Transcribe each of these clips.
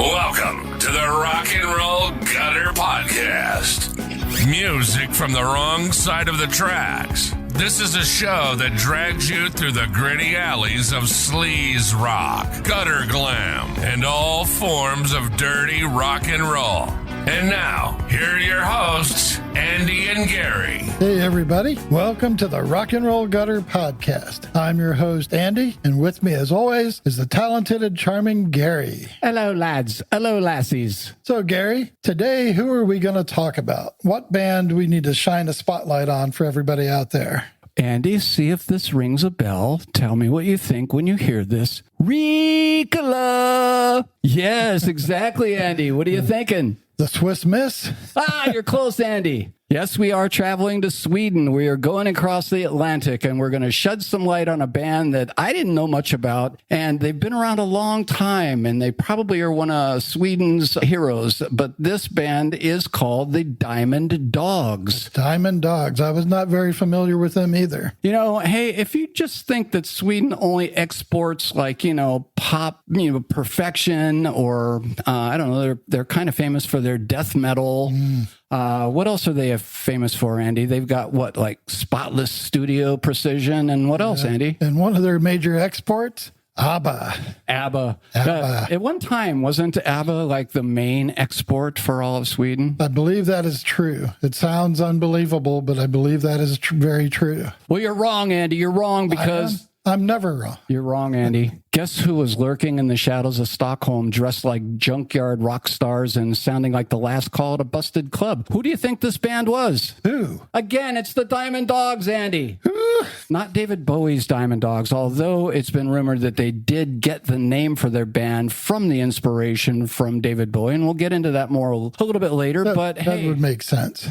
Welcome to the Rock and Roll Gutter Podcast. Music from the wrong side of the tracks. This is a show that drags you through the gritty alleys of sleaze rock, gutter glam, and all forms of dirty rock and roll. And now, here are your hosts, Andy and Gary. Hey, everybody. Welcome to the Rock and Roll Gutter Podcast. I'm your host, Andy, and with me, as always, is the talented and charming Gary. Hello, lads. Hello, lassies. So, Gary, today, who are we going to talk about? What band do we need to shine a spotlight on for everybody out there? Andy, see if this rings a bell. Tell me what you think when you hear this. Ricola! Yes, exactly, Andy. What are you thinking? The Swiss Miss? You're close, Andy. Yes, we are traveling to Sweden. We are going across the Atlantic, and we're going to shed some light on a band that I didn't know much about, and they've been around a long time, and they probably are one of Sweden's heroes, but this band is called the Diamond Dogs. Diamond Dogs. I was not very familiar with them either. You know, hey, if you just think that Sweden only exports like, pop, perfection, or I don't know, they're kind of famous for their death metal. What else are they famous for, Andy? They've got what, like spotless studio precision, and what else, Andy? And one of their major exports, ABBA. ABBA. At one time, wasn't ABBA like the main export for all of Sweden? I believe that is true. It sounds unbelievable, but I believe that is very true. Well, you're wrong, Andy. You're wrong because... I'm never wrong. You're wrong, Andy. Guess who was lurking in the shadows of Stockholm, dressed like junkyard rock stars and sounding like the last call at a busted club? Who do you think this band was? Who? Again, it's the Diamond Dogs, Andy. Not David Bowie's Diamond Dogs, although it's been rumored that they did get the name for their band from the inspiration from David Bowie, and we'll get into that more a little bit later. That would make sense.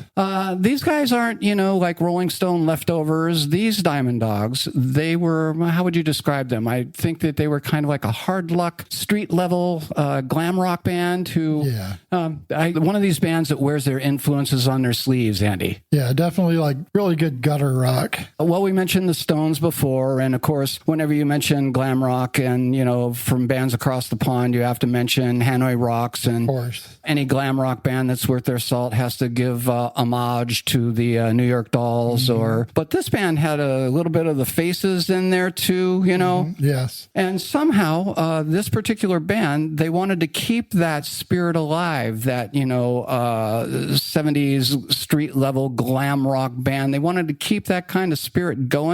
These guys aren't, like Rolling Stone leftovers. These Diamond Dogs, they were, how would you describe them? I think that they were kind of like a hard luck, street level glam rock band who, one of these bands that wears their influences on their sleeves, Andy. Yeah, definitely like really good gutter rock. Well, we mentioned the Stones before, and of course, whenever you mention glam rock and, from bands across the pond, you have to mention Hanoi Rocks, and of course, any glam rock band that's worth their salt has to give homage to the New York Dolls, but this band had a little bit of the Faces in there too, Yes. And somehow, this particular band, they wanted to keep that spirit alive, that, 70s street level glam rock band. They wanted to keep that kind of spirit going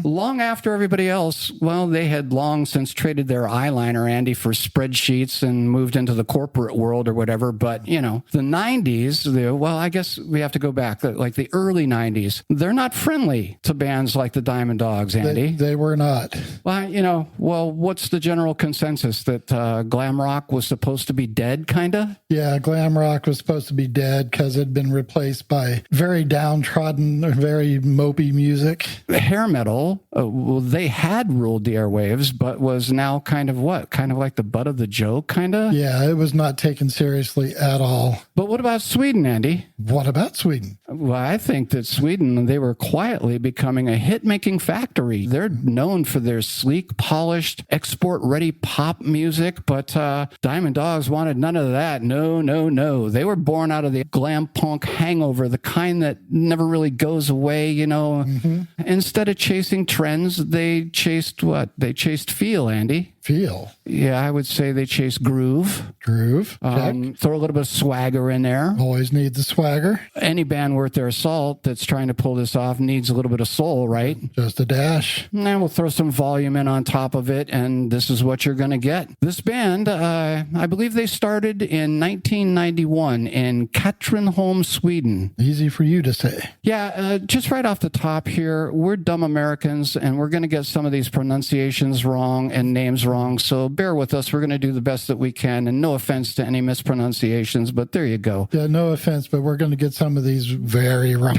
long after everybody else. Well, they had long since traded their eyeliner, Andy, for spreadsheets and moved into the corporate world or whatever. But, the 90s, I guess we have to go back, like the early 90s, they're not friendly to bands like the Diamond Dogs, Andy. They were not. Well, what's the general consensus? That glam rock was supposed to be dead, kind of? Yeah, glam rock was supposed to be dead because it had been replaced by very downtrodden, very mopey music. Hair metal, they had ruled the airwaves, but was now kind of what? Kind of like the butt of the joke, kind of? Yeah, it was not taken seriously at all. But what about Sweden, Andy? What about Sweden? Well, I think that Sweden, they were quietly becoming a hit-making factory. They're known for their sleek, polished, export-ready pop music, but Diamond Dogs wanted none of that. No. They were born out of the glam punk hangover, the kind that never really goes away, Instead of chasing trends, they chased what? They chased feel, Andy. Feel? Yeah, I would say they chased groove. Groove. Throw a little bit of swagger in there. Always need the swagger. Any band worth their salt that's trying to pull this off needs a little bit of soul, right? Just a dash. And we'll throw some volume in on top of it, and this is what you're going to get. This band, I believe they started in 1991 in Katrineholm, Sweden. Easy for you to say. Yeah, just right off the top here, we're dumb Americans, and we're going to get some of these pronunciations wrong and names wrong. So bear with us. We're going to do the best that we can. And no offense to any mispronunciations, but there you go. Yeah, no offense, but we're going to get some of these very wrong.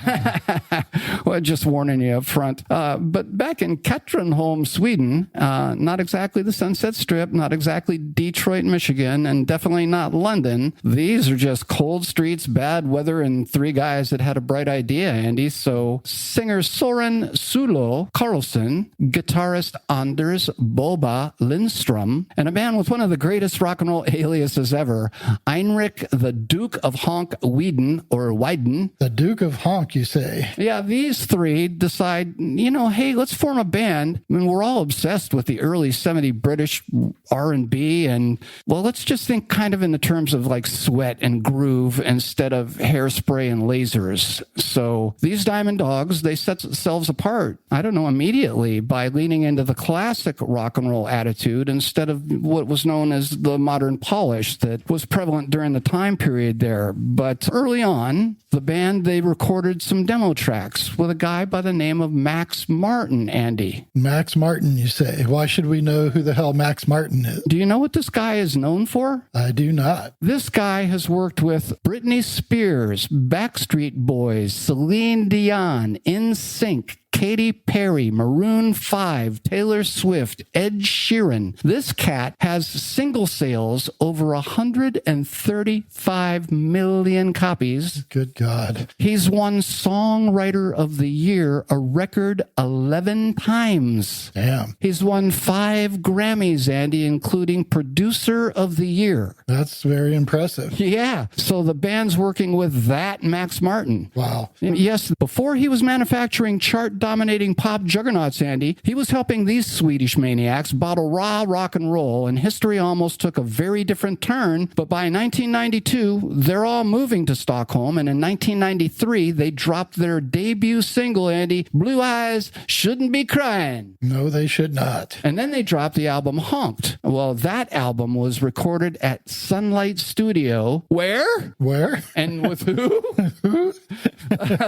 Well, just warning you up front. But back in Katrineholm, Sweden, not exactly the Sunset Strip, not exactly Detroit, Michigan, and definitely not London. These are just cold streets, bad weather, and three guys that had a bright idea, Andy. So singer Soren Sulo Carlson, guitarist Anders Boba Lindström, Lindstrom, and a man with one of the greatest rock and roll aliases ever, Heinrich the Duke of Honk Weiden, or Weiden. The Duke of Honk, you say? Yeah, these three decide, hey, let's form a band. I mean, we're all obsessed with the early 70 British R&B, and, well, let's just think kind of in the terms of like sweat and groove instead of hairspray and lasers. So these Diamond Dogs, they set themselves apart, I don't know, immediately by leaning into the classic rock and roll attitude instead of what was known as the modern polish that was prevalent during the time period there. But early on, the band, they recorded some demo tracks with a guy by the name of Max Martin, Andy. Max Martin, you say? Why should we know who the hell Max Martin is? Do you know what this guy is known for? I do not. This guy has worked with Britney Spears, Backstreet Boys, Celine Dion, NSYNC, Katy Perry, Maroon 5, Taylor Swift, Ed Sheeran. This cat has single sales over 135 million copies. Good God. He's won Songwriter of the Year a record 11 times. Damn. He's won 5 Grammys, Andy, including Producer of the Year. That's very impressive. Yeah. So the band's working with that Max Martin. Wow. Yes, before he was manufacturing chart-dominating pop juggernauts, Andy, he was helping these Swedish maniacs bottle raw rock and roll, and history almost took a very different turn. But by 1992, they're all moving to Stockholm, and in 1993, they dropped their debut single, Andy, Blue Eyes Shouldn't Be Crying. No, they should not. And then they dropped the album Honked. Well, that album was recorded at Sunlight Studio. Where? Where? And with who?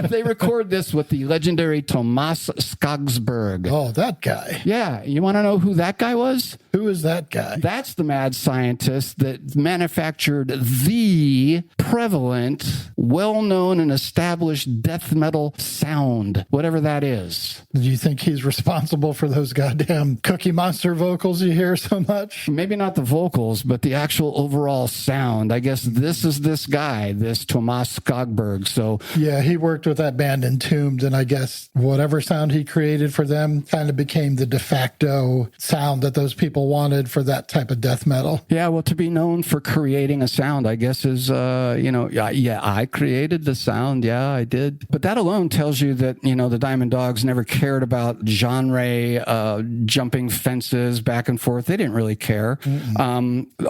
They record this with the legendary Thomas Skogsberg. Oh, that guy. Yeah. You want to know who that guy was? Who is that guy? That's the mad scientist that manufactured the prevalent, well-known and established death metal sound, whatever that is. Do you think he's responsible for those goddamn Cookie Monster vocals you hear so much? Maybe not the vocals, but the actual overall sound. I guess this is this guy, this Thomas Skogberg. So yeah, he worked with that band Entombed, and I guess whatever sound he created for them kind of became the de facto sound that those people wanted for that type of death metal. Yeah, well, to be known for creating a sound, I guess is, I created the sound. Yeah, I did. But that alone tells you that, the Diamond Dogs never cared about genre, jumping fences back and forth. They didn't really care.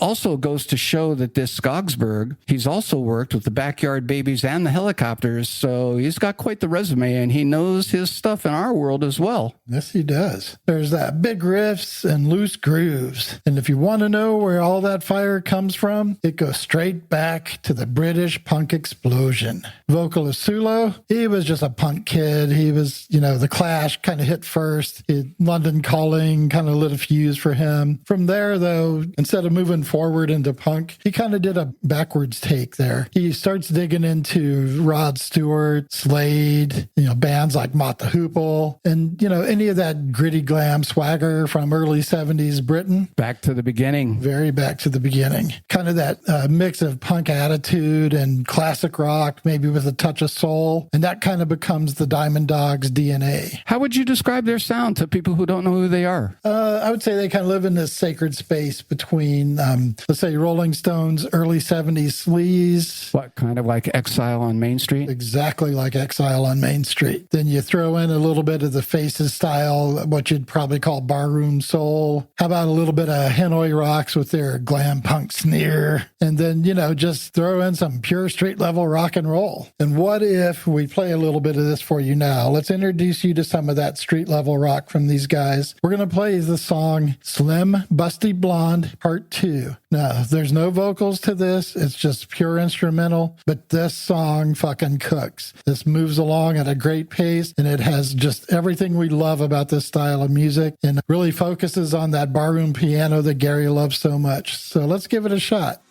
Also goes to show that this Skogsberg, he's also worked with the Backyard Babies and the Helicopters. So he's got quite the resume, and he knows his stuff in our world as well. Yes, he does. There's that big riffs and loose grooves. And if you want to know where all that fire comes from, it goes straight back to the British punk explosion. Vocalist Sulo, he was just a punk kid. He was, the Clash kind of hit first. London Calling kind of lit a fuse for him. From there, though, instead of moving forward into punk, he kind of did a backwards take there. He starts digging into Rod Stewart, Slade, bands like Mott the Hoople, and, any of that gritty glam swagger from early 70s Britain. Back to the beginning. Very back to the beginning. Kind of that mix of punk attitude and classic rock, maybe with a touch of soul. And that kind of becomes the Diamond Dogs DNA. How would you describe their sound to people who don't know who they are? I would say they kind of live in this sacred space between, let's say, Rolling Stones' early 70s sleaze. What, kind of like Exile on Main Street? Exactly like Exile on Main Street. Then you throw in a little bit of the Faces style, what you'd probably call barroom soul. How about a little bit of Hanoi Rocks with their glam punk sneer? And then, just throw in some pure street level rock and roll. And what if we play a little bit of this for you now? Let's introduce you to some of that street level rock from these guys. We're going to play the song Slim Busty Blonde Part 2. Now, there's no vocals to this. It's just pure instrumental, but this song fucking cooks. This moves along at a great pace, and it has just everything we love about this style of music, and really focuses on that barroom piano that Gary loves so much. So let's give it a shot.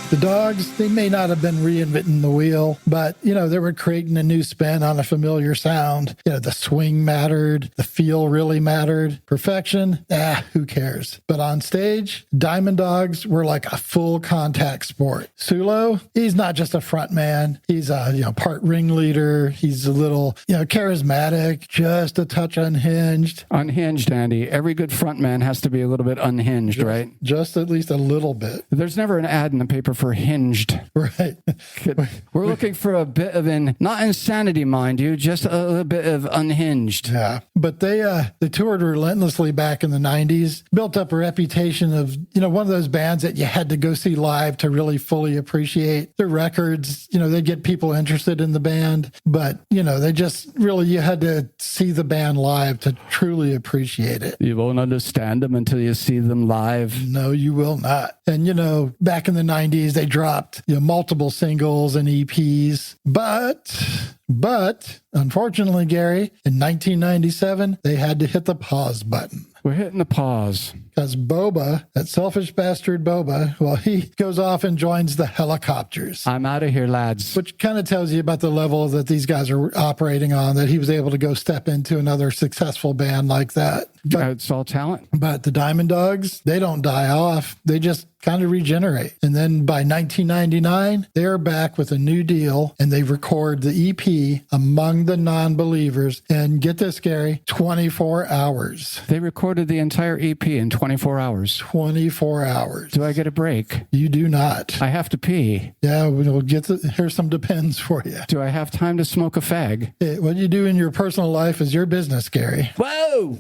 The Dogs, they may not have been reinventing the wheel, but, they were creating a new spin on a familiar sound. The swing mattered. The feel really mattered. Perfection, who cares? But on stage, Diamond Dogs were like a full contact sport. Sulo, he's not just a front man. He's a, part ringleader. He's a little, charismatic, just a touch unhinged. Unhinged, Andy. Every good front man has to be a little bit unhinged, right? Just at least a little bit. There's never an ad in the paper for hinged. Right. We're looking for a bit of not insanity, mind you, just a little bit of unhinged. Yeah. But they toured relentlessly back in the 90s, built up a reputation of, one of those bands that you had to go see live to really fully appreciate their records. They get people interested in the band, but, they just really, you had to see the band live to truly appreciate it. You won't understand them until you see them live. No, you will not. And, back in the 90s, they dropped multiple singles and EPs. But unfortunately, Gary, in 1997, they had to hit the pause button. We're hitting the pause. Because Boba, that selfish bastard Boba, well, he goes off and joins the Helicopters. I'm out of here, lads. Which kind of tells you about the level that these guys are operating on, that he was able to go step into another successful band like that. But it's all talent. But the Diamond Dogs, they don't die off. They just kind of regenerate. And then by 1999, they are back with a new deal, and they record the EP Among the Non-Believers. And get this, Gary, 24 hours. They recorded the entire EP in 24 hours. 24 hours. Do I get a break? You do not. I have to pee. Yeah, we'll here's some depends for you. Do I have time to smoke a fag? What you do in your personal life is your business, Gary. Whoa!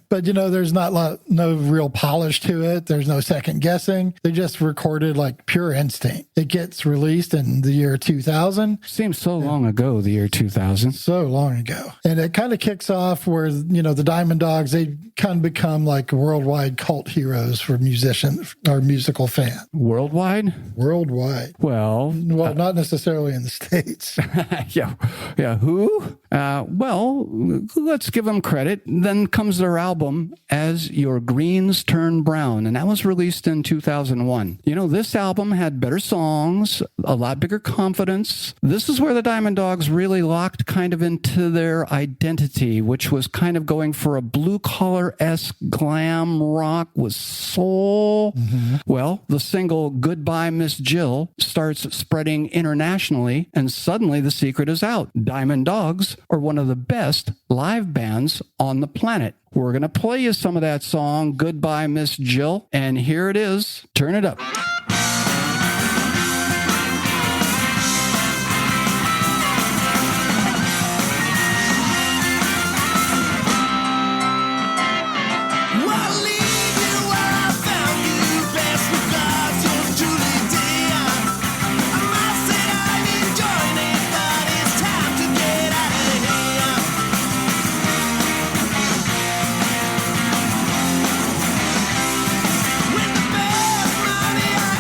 But, there's no real polish to it. There's no second guessing. They just recorded like pure instinct. It gets released in the year 2000. Seems so long ago, the year 2000. So long ago. And it kind of kicks off where, the Diamond Dogs, they kind of become like worldwide cult heroes for musicians or musical fans. Worldwide? Worldwide. Well, not necessarily in the States. Yeah. Who? Well, let's give them credit. Then comes their album, As Your Greens Turn Brown, and that was released in 2001. This album had better songs, a lot bigger confidence. This is where the Diamond Dogs really locked kind of into their identity, which was kind of going for a blue-collar-esque glam rock with soul. Mm-hmm. Well, the single Goodbye Miss Jill starts spreading internationally, and suddenly the secret is out. Diamond Dogs are one of the best live bands on the planet. We're going to play you some of that song, Goodbye Miss Jill, and here it is. Turn it up. With the best money I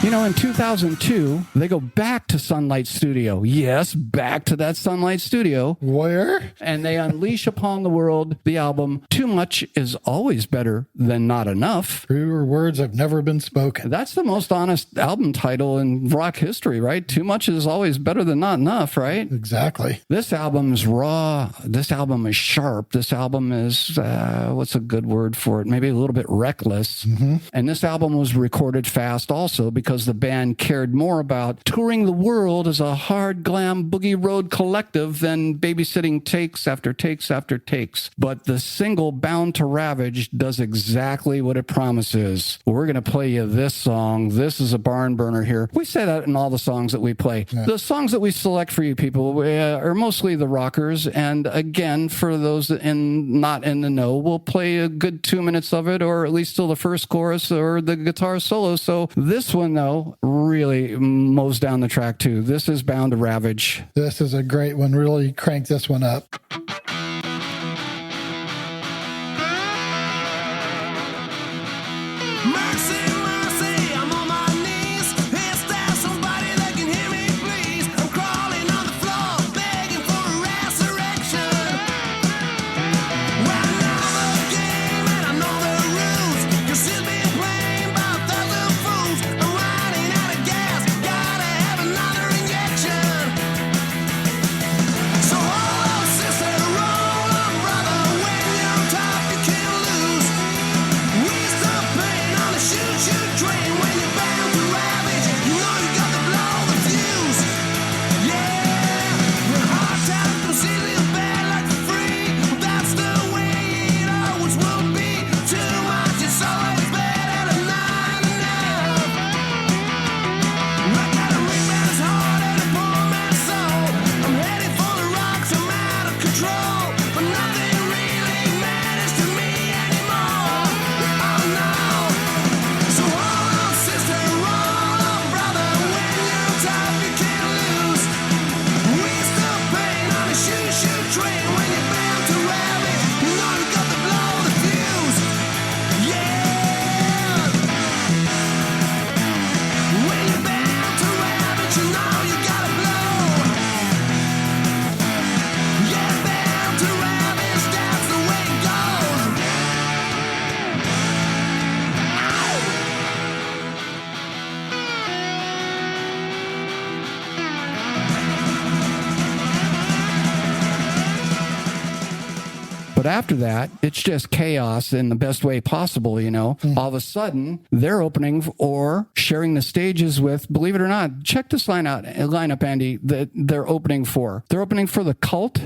You know, in 2002, they go back to Sunlight Studio. Yes, back to that Sunlight Studio. Where? And they unleash upon the world the album Too Much Is Always Better Than Not Enough. Truer words have never been spoken. That's the most honest album title in rock history, right? Too much is always better than not enough, right? Exactly. This album is raw. This album is sharp. This album is, what's a good word for it? Maybe a little bit reckless. Mm-hmm. And this album was recorded fast also because the band cared more about touring the world as a hard glam boogie road collective than babysitting takes after takes after takes. But the single Bound to Ravage does exactly what it promises. We're going to play you this song. This is a barn burner here. We say that in all the songs that we play. Yeah. The songs that we select for you people are mostly the rockers. And again, for those not in the know, we'll play a good 2 minutes of it, or at least till the first chorus or the guitar solo. So this one, though, really mows down the track too. This is Bound to Ravage. This is a great one. Really crank this one up. But after that, it's just chaos in the best way possible, you know. All of a sudden, they're opening or sharing the stages with, believe it or not, check this lineup, Andy, that they're opening for. They're opening for The Cult,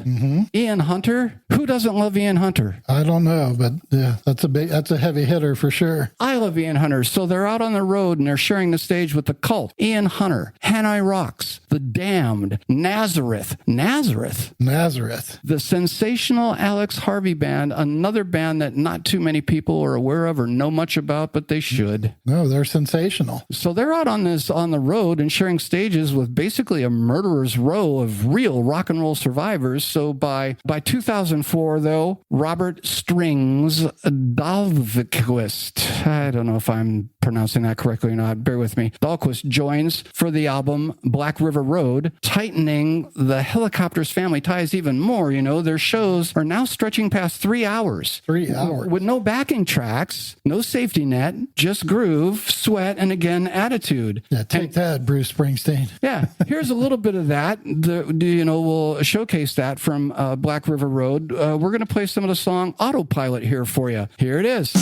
Ian Hunter. Who doesn't love Ian Hunter? I don't know, but yeah, that's a heavy hitter for sure. I love Ian Hunter. So they're out on the road and they're sharing the stage with The Cult, Ian Hunter, Hanoi Rocks, The Damned, Nazareth, the sensational Alex Harvey Band, another band that not too many people are aware of or know much about, but they should. No, they're sensational. So they're out on the road and sharing stages with basically a murderer's row of real rock and roll survivors. So by 2004, though, Robert Strings Dahlqvist, I don't know if I'm pronouncing that correctly or not, bear with me, Dahlqvist joins for the album Black River Road, tightening the Helicopters family ties even more. You know, their shows are now stretching past 3 hours. 3 hours. With no backing tracks, no safety net, just groove, sweat, and again, attitude. Yeah, take that, Bruce Springsteen. Yeah, here's a little bit of that. We'll showcase that from Black River Road. We're going to play some of the song Autopilot here for you. Here it is.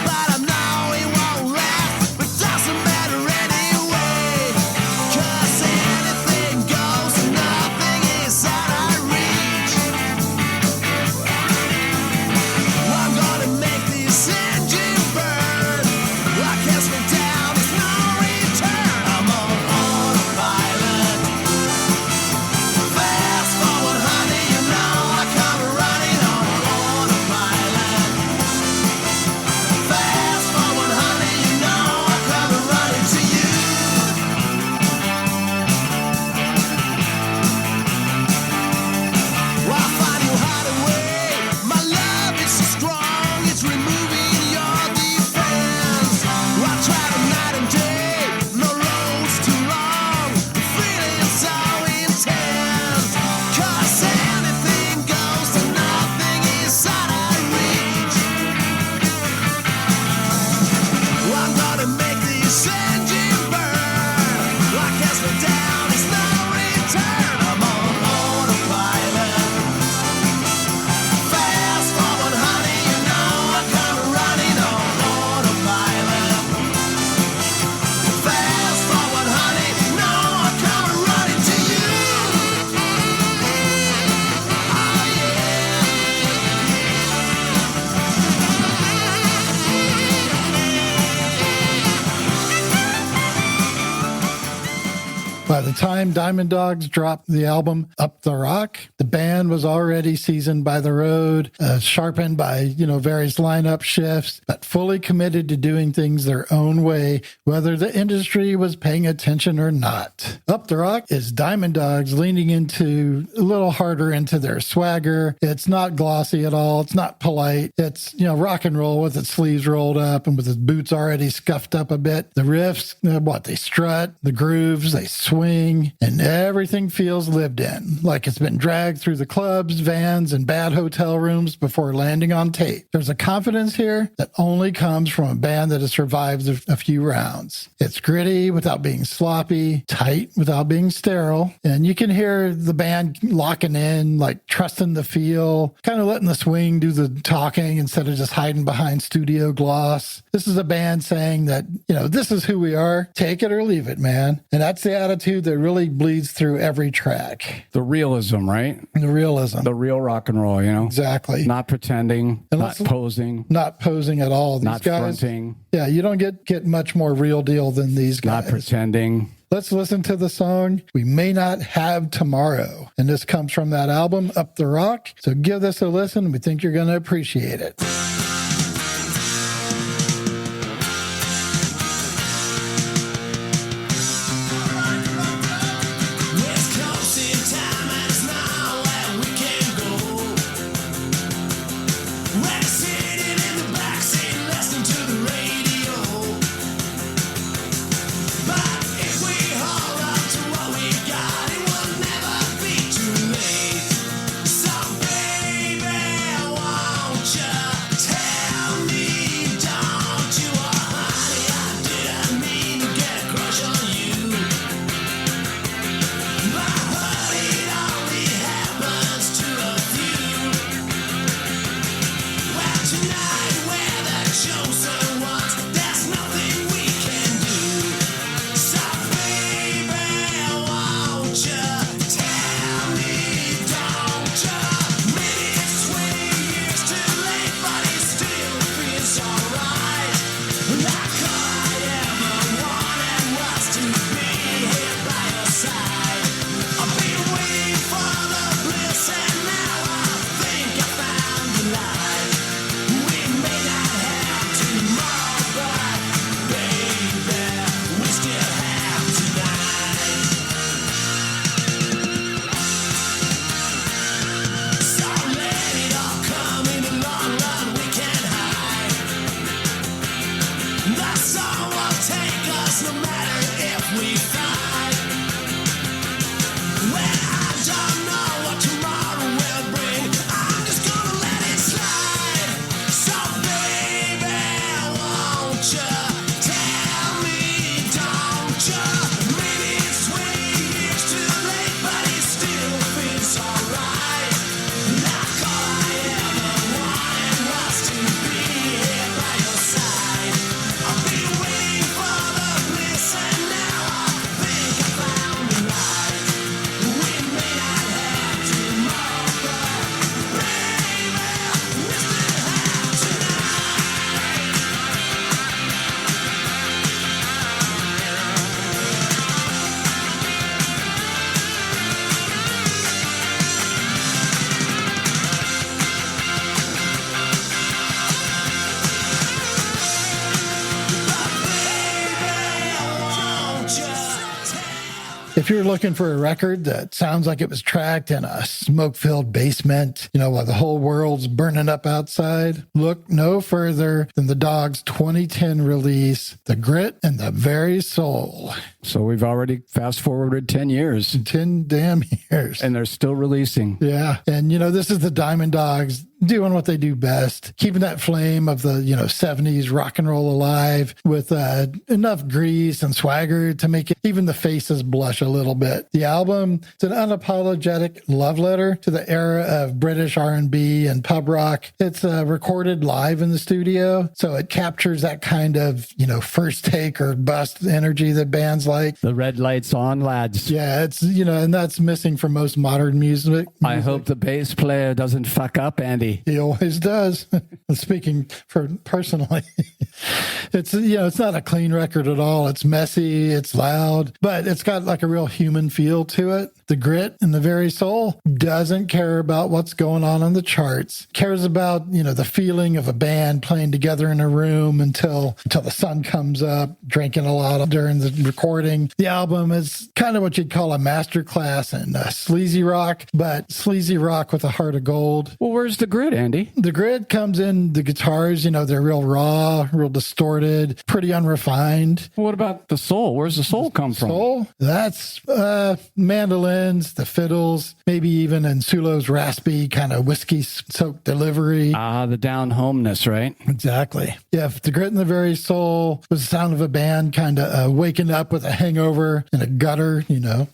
But I'm knowing what By the time Diamond Dogs dropped the album Up the Rock, the band was already seasoned by the road, sharpened by, various lineup shifts, but fully committed to doing things their own way, whether the industry was paying attention or not. Up the Rock is Diamond Dogs leaning into a little harder into their swagger. It's not glossy at all. It's not polite. It's, rock and roll with its sleeves rolled up and with its boots already scuffed up a bit. The riffs, they strut, the grooves, they swing, and everything feels lived in, like it's been dragged through the clubs, vans, and bad hotel rooms before landing on tape. There's a confidence here that only comes from a band that has survived a few rounds. It's gritty without being sloppy, tight without being sterile, and you can hear the band locking in, like trusting the feel, kind of letting the swing do the talking instead of just hiding behind studio gloss. This is a band saying that, this is who we are, take it or leave it, man. And that's the attitude that really bleeds through every track. The realism, right? The realism. The real rock and roll, Exactly. Not pretending, not posing. Not posing at all. These not guys, fronting. Yeah, you don't get much more real deal than these guys. Not pretending. Let's listen to the song We May Not Have Tomorrow. And this comes from that album, Up the Rock. So give this a listen. We think you're going to appreciate it. If you're looking for a record that sounds like it was tracked in a smoke-filled basement, while the whole world's burning up outside, look no further than the Dogs' 2010 release, The Grit and the Very Soul. So we've already fast-forwarded 10 years. 10 damn years. And they're still releasing. Yeah. And, this is the Diamond Dogs doing what they do best, keeping that flame of the, 70s rock and roll alive with enough grease and swagger to make even the faces blush a little bit. The album is an unapologetic love letter to the era of British R&B and pub rock. It's recorded live in the studio, so it captures that kind of, first take or bust energy that bands like. The red lights on, lads. Yeah, it's, and that's missing from most modern music. I hope the bass player doesn't fuck up, Andy. He always does. Speaking for personally, it's, it's not a clean record at all. It's messy, it's loud, but it's got like a real human feel to it. The grit in the very soul doesn't care about what's going on the charts. Cares about, the feeling of a band playing together in a room until the sun comes up, drinking a lot during the recording. The album is kind of what you'd call a masterclass in sleazy rock, but sleazy rock with a heart of gold. Well, where's the grit, Andy? The grit comes in the guitars, they're real raw, real distorted, pretty unrefined. What about the soul? Where's the soul come from? Soul? That's mandolins, the fiddles, maybe even in Sulo's raspy kind of whiskey-soaked delivery. Ah, the down-homeness, right? Exactly. Yeah, the grit in the very soul was the sound of a band kind of waking up with a hangover in a gutter,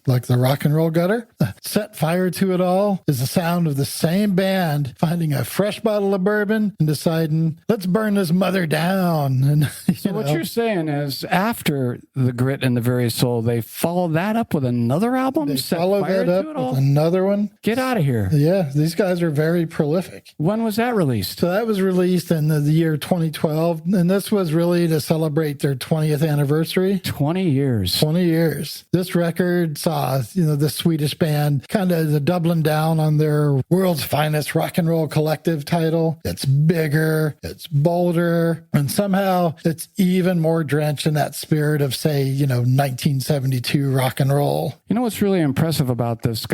like the rock and roll gutter. Set fire to it all is the sound of the same band finding a fresh bottle of bourbon and deciding, let's burn this mother down. And so what you're saying is after the grit in the very soul, they follow that up with another album? They Set follow fire that to up it all? with another one. Get out of here. Yeah, these guys are very prolific. When was that released? So that was released in the year 2012, and this was really to celebrate their 20th anniversary. 20 years. 20 years. This record saw, the Swedish band kind of doubling down on their world's finest rock and roll collective title. It's bigger, it's bolder, and somehow it's even more drenched in that spirit of, say, 1972 rock and roll. What's really impressive about these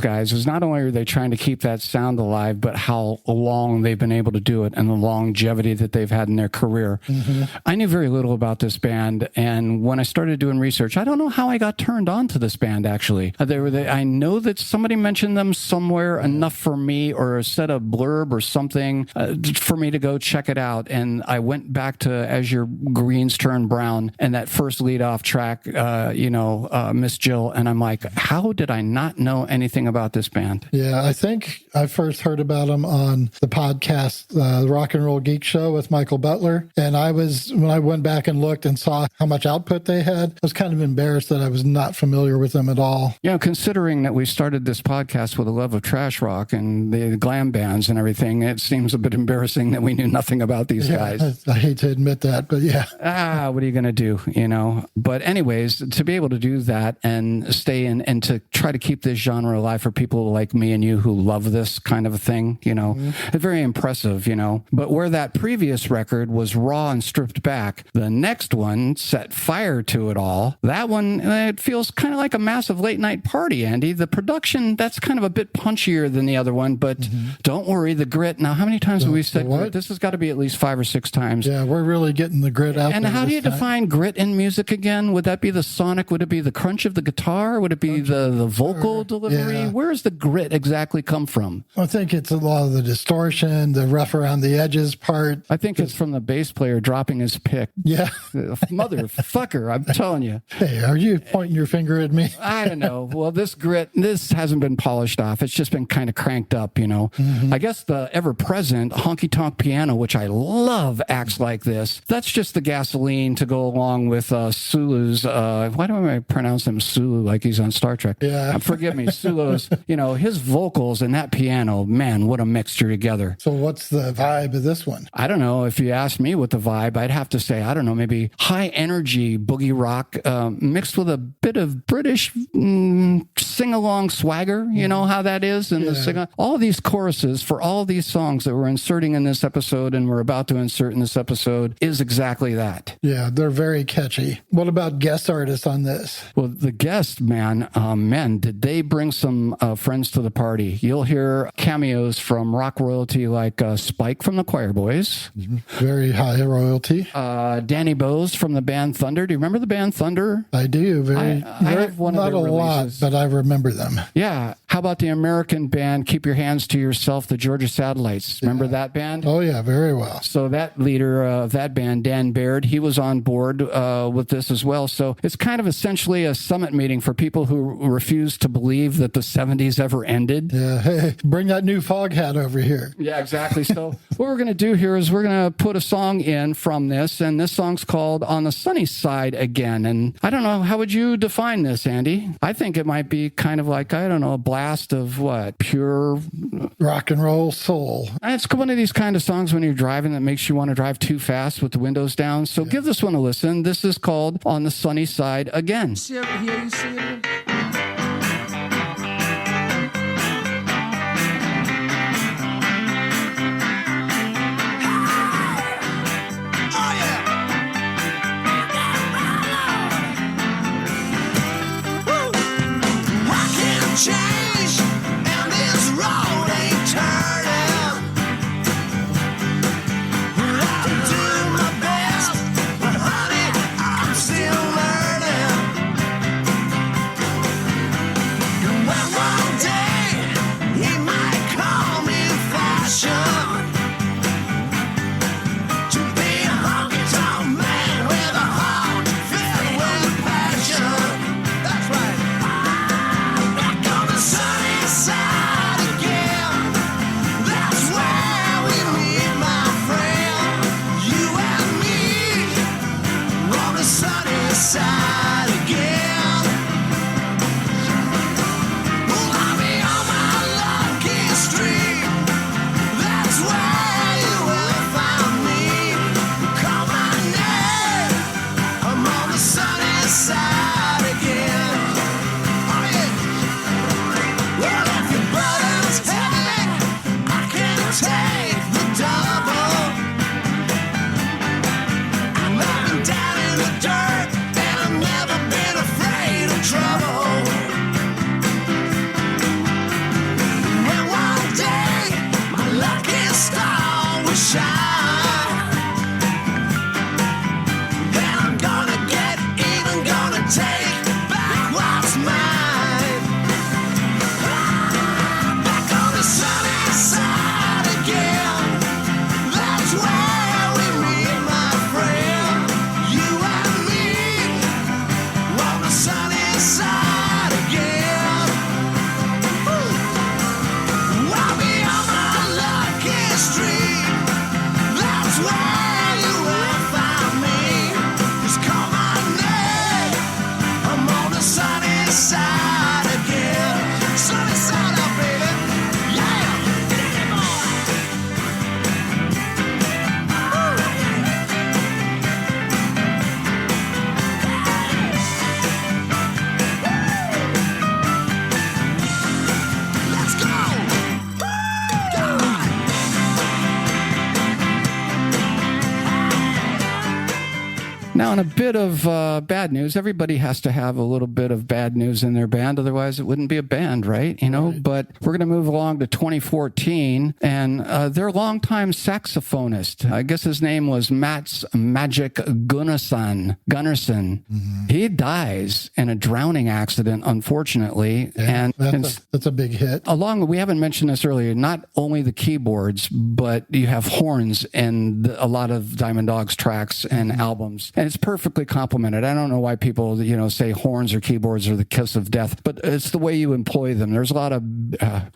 guys is not only are they trying to keep that sound alive, but how long they've been able to do it and the longevity that they've had in their career. Mm-hmm. I knew very little about this band, and when I started doing research, I don't know how I got turned on to this band, actually. I know that somebody mentioned them somewhere enough for me, or said a blurb or something for me to go check it out, and I went back to As Your Greens Turn Brown and that first lead-off track, Miss Jill, and I'm like, how did I not know anything about this band? Yeah, I think I first heard about them on the podcast, the Rock and Roll Geek Show with Michael Butler. And when I went back and looked and saw how much output they had, I was kind of embarrassed that I was not familiar with them at all. Considering that we started this podcast with a love of trash rock and the glam bands and everything, it seems a bit embarrassing that we knew nothing about these guys. I hate to admit that, but yeah. What are you going to do, But anyways, to be able to do that and stay in and to try to keep this genre alive for people like me and you who love this kind of a thing, it's very impressive, But where that previous record was raw and stripped back, the next one set fire to it all. That one, it feels kind of like a massive late night party, Andy. The production, that's kind of a bit punchier than the other one, but don't worry, the grit. Now, how many times have we said grit? This has got to be at least 5 or 6 times. Yeah, we're really getting the grit out. And how do you define grit in music again? Would that be the sonic? Would it be the crunch of the guitar? Would it be the vocal delivery? Yeah. Where does the grit exactly come from? I think it's a lot of the distortion, the rough around the edges part. I think it's from the bass player dropping his pick. Yeah. Motherfucker, I'm telling you. Hey, are you pointing your finger at me? I don't know. Well, this grit, this hasn't been polished off. It's just been kind of cranked up, I guess the ever-present honky-tonk piano, which I love, acts like this. That's just the gasoline to go along with Sulu's, why do I pronounce him Sulu like he's on Star Trek? Yeah. Forgive me, Sulu's, his vocals and that piano, man, what a mixture together. So what's the vibe of this one? I don't know. If you asked me what the vibe, I'd have to say, I don't know, maybe high energy boogie rock mixed with a bit of British sing-along swagger. You know how that is? And the sing all these choruses for all these songs that we're inserting in this episode and we're about to insert in this episode is exactly that. Yeah, they're very catchy. What about guest artists on this? Well, the guest man, men, did they bring some friends to the party? You'll hear cameos from rock royalty like Spike from the Choir Boys. Very high royalty. Danny Bowes from the band Thunder. Do you remember the band Thunder? I do. I have one of not their a lot, releases. but I remember them. Yeah. How about the American band Keep Your Hands to Yourself, the Georgia Satellites? Remember that band? Oh, yeah, very well. So that leader of that band, Dan Baird, he was on board with this as well. So it's kind of essentially a summit meeting for people who refuse to believe that the 70s ever ended. Yeah, hey, bring that new fog hat over here. Yeah, exactly. So what we're going to do here is we're going to put a song in from this, and this song's called On the Sunny Side Again. And I don't know, how would you define this, Andy? I think it might be kind of like, I don't know, a blast of what? Pure rock and roll soul. It's one of these kind of songs when you're driving that makes you want to drive too fast with the windows down. So give this one a listen. This is called On the Sunny Side Again. See over here, you see it? Change, and this road ain't turning. I'm doing my best, but honey, I'm still learning. And when one day he might call me fashion, to be a honky-tonk man with a heart filled with passion. That's right. Sunny side again. That's where we meet, my friend. You and me on the sunny side again. Well, I'll be on my lucky street. That's where you will find me. Call my name. I'm on the sunny side again. Oh yeah. Well, if your burden's heavy, I can take the double. I've been down in the dirt, and I've never been afraid of trouble. And one day, my lucky star will shine. And I'm gonna get even, gonna take back what's mine. Sunny side again. That's where we meet, my friend. You and me on the sunny side again. I'll be on my lucky street. That's where you will find me. Just call my name. I'm on the sunny side again. Sunny side up, baby. Now, in a bit of bad news, everybody has to have a little bit of bad news in their band. Otherwise, it wouldn't be a band, right? You know, but we're going to move along to 2014. And their longtime saxophonist, I guess his name was Mats Magic Gunnarsson. Mm-hmm. He dies in a drowning accident, unfortunately. Yeah, and that's a big hit. We haven't mentioned this earlier, not only the keyboards, but you have horns in a lot of Diamond Dogs tracks and albums. And it's perfectly complemented. I don't know why people, say horns or keyboards are the kiss of death, but it's the way you employ them. There's a lot of,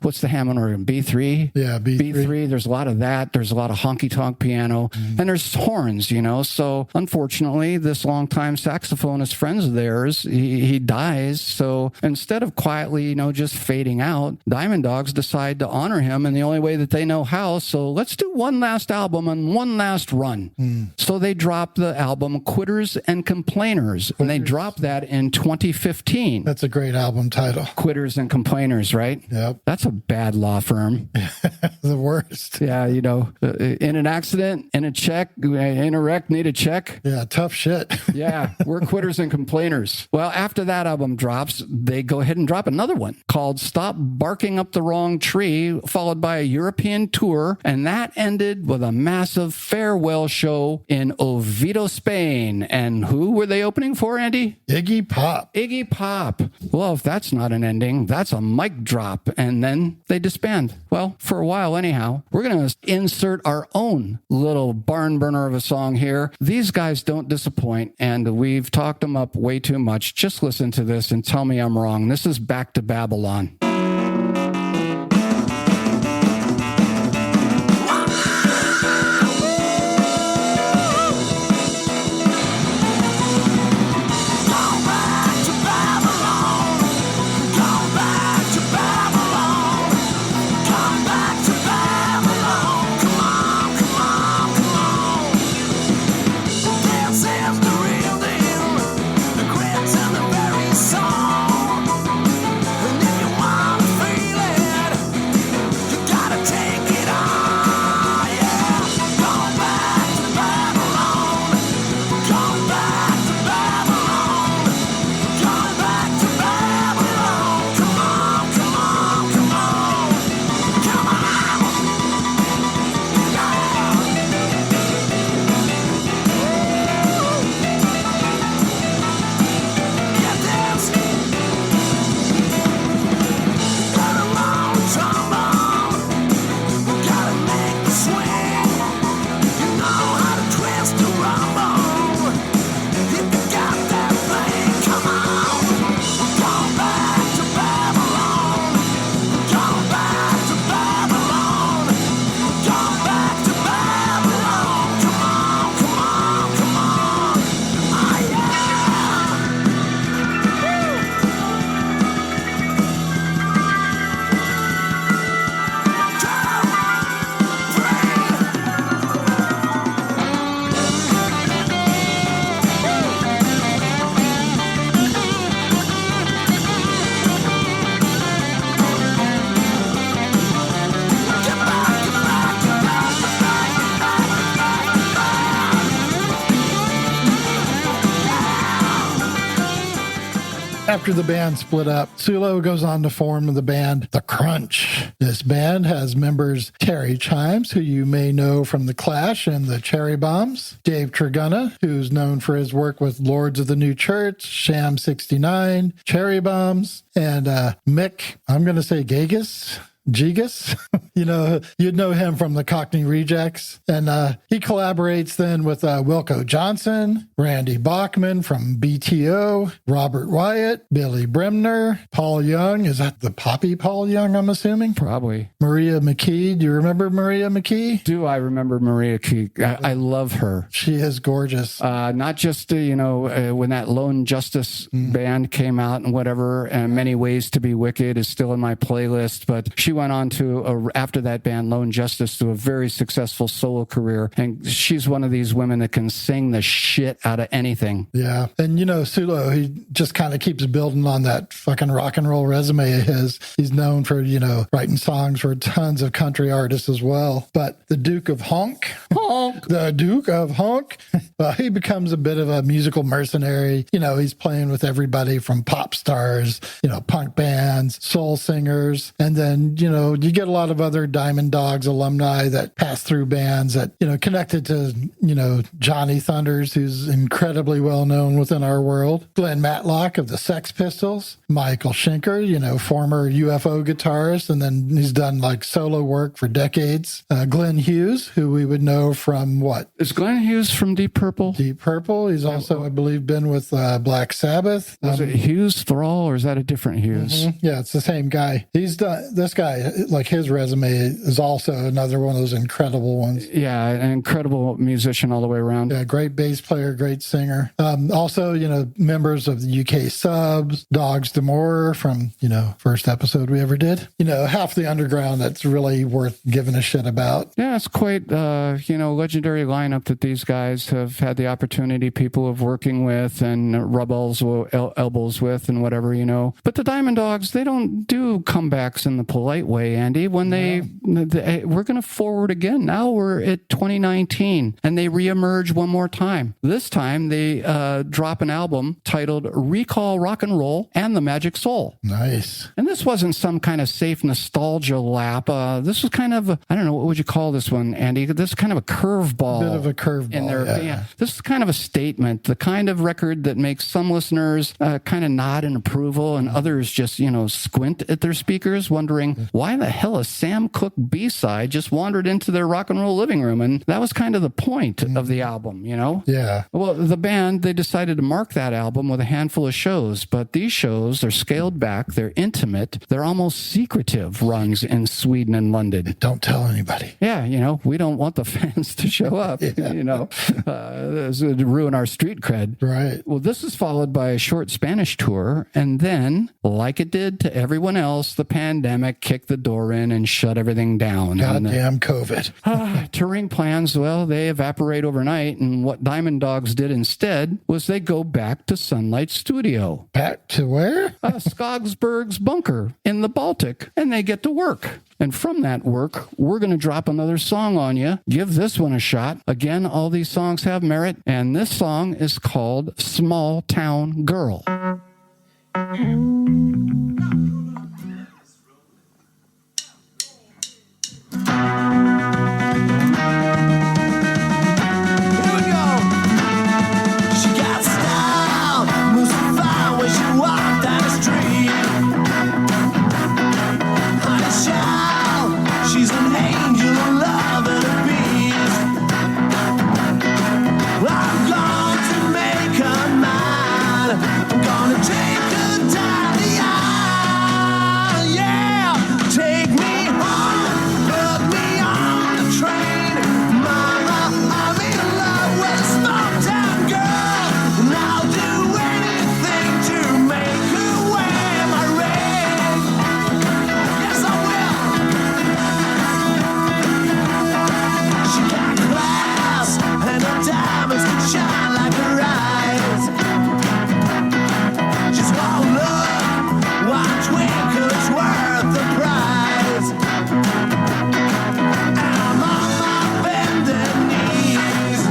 what's the Hammond organ? B3? Yeah, B3. B3. There's a lot of that. There's a lot of honky-tonk piano. And there's horns, So unfortunately, this longtime saxophonist friend of theirs, he dies. So instead of quietly, just fading out, Diamond Dogs decide to honor him in the only way that they know how. So let's do one last album and one last run. So they drop the album Quitter Quitters and Complainers. And they dropped that in 2015. That's a great album title. Quitters and Complainers, right? Yep. That's a bad law firm. The worst. Yeah, in an accident, in a check, in a wreck, need a check. Yeah, tough shit. Yeah, we're Quitters and Complainers. Well, after that album drops, they go ahead and drop another one called Stop Barking Up the Wrong Tree, followed by a European tour. And that ended with a massive farewell show in Oviedo, Spain. And who were they opening for, Andy? Iggy Pop. Iggy Pop. Well, if that's not an ending, that's a mic drop. And then they disband. Well, for a while anyhow. We're going to insert our own little barn burner of a song here. These guys don't disappoint, and we've talked them up way too much. Just listen to this and tell me I'm wrong. This is Back to Babylon. After the band split up, Sulo goes on to form the band The Crunch. This band has members Terry Chimes, who you may know from The Clash and the Cherry Bombs, Dave Tregunna, who's known for his work with Lords of the New Church, Sham 69, Cherry Bombs, and Mick, I'm going to say Gigas, you'd know him from the Cockney Rejects. And he collaborates then with Wilco Johnson, Randy Bachman from BTO, Robert Wyatt, Billy Bremner, Paul Young. Is that the Poppy Paul Young, I'm assuming? Probably. Maria McKee. Do you remember Maria McKee? Do I remember Maria McKee? I love her. She is gorgeous. Not just, when that Lone Justice band came out and whatever, and Many Ways to Be Wicked is still in my playlist, but she went on to, after that band, Lone Justice, to a very successful solo career. And she's one of these women that can sing the shit out of anything. Yeah. And, Sulo, he just kind of keeps building on that fucking rock and roll resume of his. He's known for, writing songs for tons of country artists as well. But the Duke of Honk, the Duke of Honk, well, he becomes a bit of a musical mercenary. He's playing with everybody from pop stars, punk bands, soul singers, and then, you get a lot of other Diamond Dogs alumni that pass through bands that, connected to, Johnny Thunders, who's incredibly well known within our world, Glenn Matlock of the Sex Pistols, Michael Schenker, former UFO guitarist, and then he's done like solo work for decades. Glenn Hughes, who we would know from what? Is Glenn Hughes from Deep Purple? Deep Purple. He's also, I believe, been with Black Sabbath. Was it Hughes Thrall, or is that a different Hughes? Yeah, it's the same guy. This guy Yeah, like his resume is also another one of those incredible ones. Yeah, an incredible musician all the way around. Yeah, great bass player, great singer. Also, members of the UK Subs, Dogs D'Amour from, first episode we ever did. Half the underground that's really worth giving a shit about. Yeah, it's quite, legendary lineup that these guys have had the opportunity, people of working with and rub elbows with and whatever, But the Diamond Dogs, they don't do comebacks in the polite way, Andy. When we're going to forward again. Now we're at 2019 and they reemerge one more time. This time they drop an album titled Recall Rock and Roll and the Magic Soul. Nice. And this wasn't some kind of safe nostalgia lap. This was kind of, I don't know, what would you call this one, Andy? This is kind of a curveball. Bit of a curveball, in their band. This is kind of a statement, the kind of record that makes some listeners kind of nod in approval and others just, squint at their speakers wondering, why the hell is Sam Cooke B-side just wandered into their rock and roll living room? And that was kind of the point of the album, Yeah. Well, the band, they decided to mark that album with a handful of shows, but these shows are scaled back, they're intimate, they're almost secretive runs in Sweden and London. Don't tell anybody. Yeah, we don't want the fans to show up, this would ruin our street cred. Right. Well, this is followed by a short Spanish tour, and then, like it did to everyone else, the pandemic kicked the door in and shut everything down. Goddamn COVID. Touring plans, well, they evaporate overnight, and what Diamond Dogs did instead was they go back to Sunlight Studio. Back to where? Skogsberg's bunker in the Baltic, and they get to work. And from that work, we're going to drop another song on you. Give this one a shot. Again, all these songs have merit, and this song is called Small Town Girl. She's an angel of love and a peace. I'm going to make her mine. I'm gonna take her down the aisle. Yeah, take me home, put me on the train. Mama, I'm in love with a small town girl, and I'll do anything to make her wear my ring. Yes, I will. She got class, and her diamonds can shine like her eyes. She's one look, one twinkle is worth the prize. And I'm on my bended knees,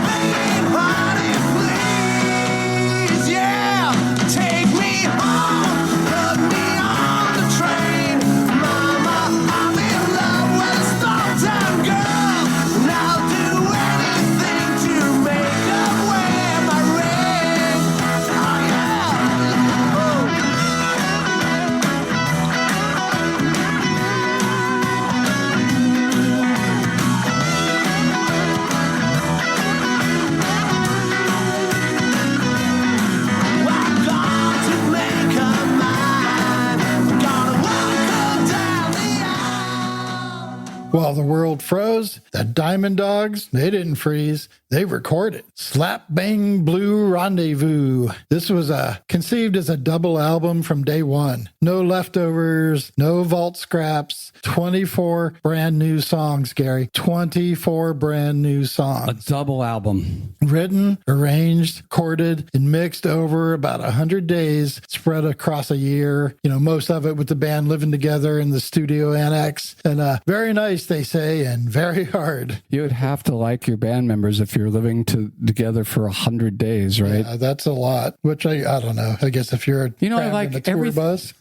begging, honey, please, yeah, take me home, put me on the train. Mama, I'm in love with a small town girl, and I'll do anything to make her wear my ring. Oh yeah, oh. I'm going to make her mine. I'm gonna walk her down the aisle. While the world froze, the Diamond Dogs, they didn't freeze. They recorded Slap Bang Blue Rendezvous. This was conceived as a double album from day one. No leftovers, no vault scraps, 24 brand new songs, Gary. 24 brand new songs. A double album. Written, arranged, recorded, and mixed over about 100 days, spread across a year. Most of it with the band living together in the studio annex. And very nice, they say, and very hard. You would have to like your band members if you're living together for 100 days, right? Yeah, that's a lot, which I don't know. I guess if you're I like in a tour bus.